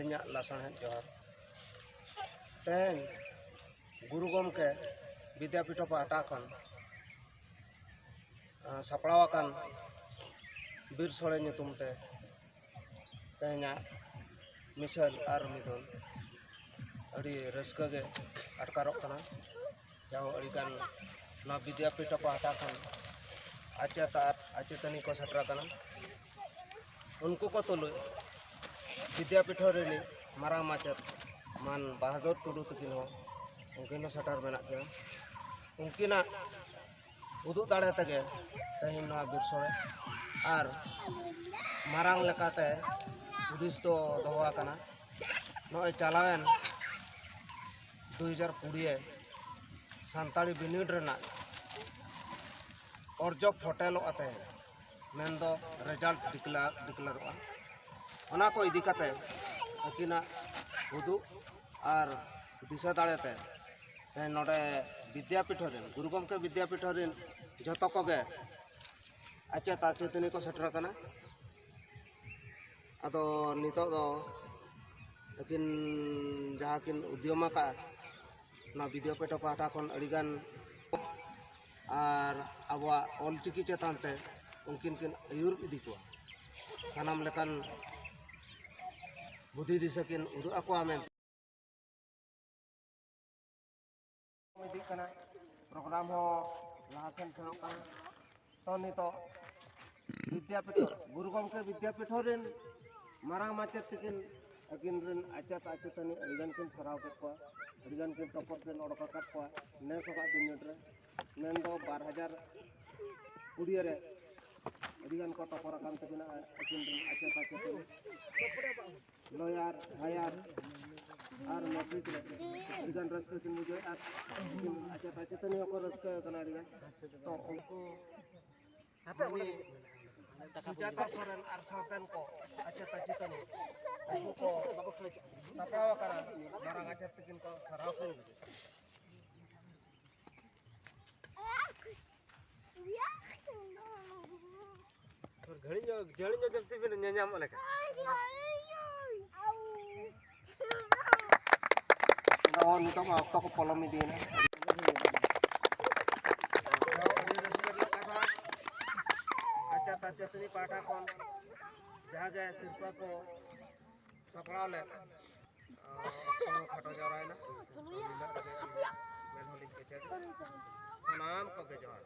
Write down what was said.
अलिया लासाण जोहार तेन गुरु गमके विद्यापीठ पाहटा खन सापड़ावाकान बीर सोड़े नुतुमते तेहना मिसल और मिदुन अड़ी रस्का गे अटकारों कना जाओ अड़ीगान ना विद्यापीठ पाहटा खन आचेतनी को सटरा कना उनको को तुलुय विद्यापीठ रेनी मारा माचत मान बहादुर टुडू तकिन हो उनकिन सटर मेना के उनकिना उदू दाड़े तगे तेहन ना बीर सोड़े और मारांग लेकाते उदिस तो दोहा कना नय चालावेन 2020 सानताड़ी बिनिड रेना अर्जो फोटेलो आते मेंदो रिजल्ट डिक्लेयरवा ओना को इदी काते अकिना उदू और दिशा दाड़ेते नोडे विद्यापीठ रेन गुरु गमके विद्यापीठ रेन जतो कोगे आचेत आचेतनी को सेटर कना अदो नितो दो अकिन जहाँ किन उद्यम का ना विद्यापीठ पाहटा खन अड़ीगान और आबा ऑलचिकी चेतानते उनकिन किन आयुर इदी को सानाम लेकान बुद्धि दिशा किन उदू आको मेन प्रोग्राम हो लाहासेन सेनोग काना तो नितो विद्यापीठ गुरु गमके विद्यापीठ रेन मारांग माचेत तकिन अकिन रेन आचेत आचेतनी अड़ीगान किन सराव के को अड़ीगान किन टॉपर किन ओडक आकाद को नेस ओका बिनिड रे मेन दो 2020 रे अड़ीगान को टॉपर आकान तकिन अकिन रेन आचेत आचेतनी लॉयर हायर और मैट्रिक रे अड़ीगान रस्का किन मुझे आचेत आचेतनी को रस्का कना अड़ीगान तो उनको Jatah soren arsaten ko acet acetan aku ko tapawa kana barang acet tikin ko sarapun और घड़ी जो जल्दी भी nyanyam oleh kan oh nito ma okto ko polomi din चेतनी पाठा कौन जहाँ गए सिर्फ को सपड़ा ले खटो जरा है ना नाम को के जरा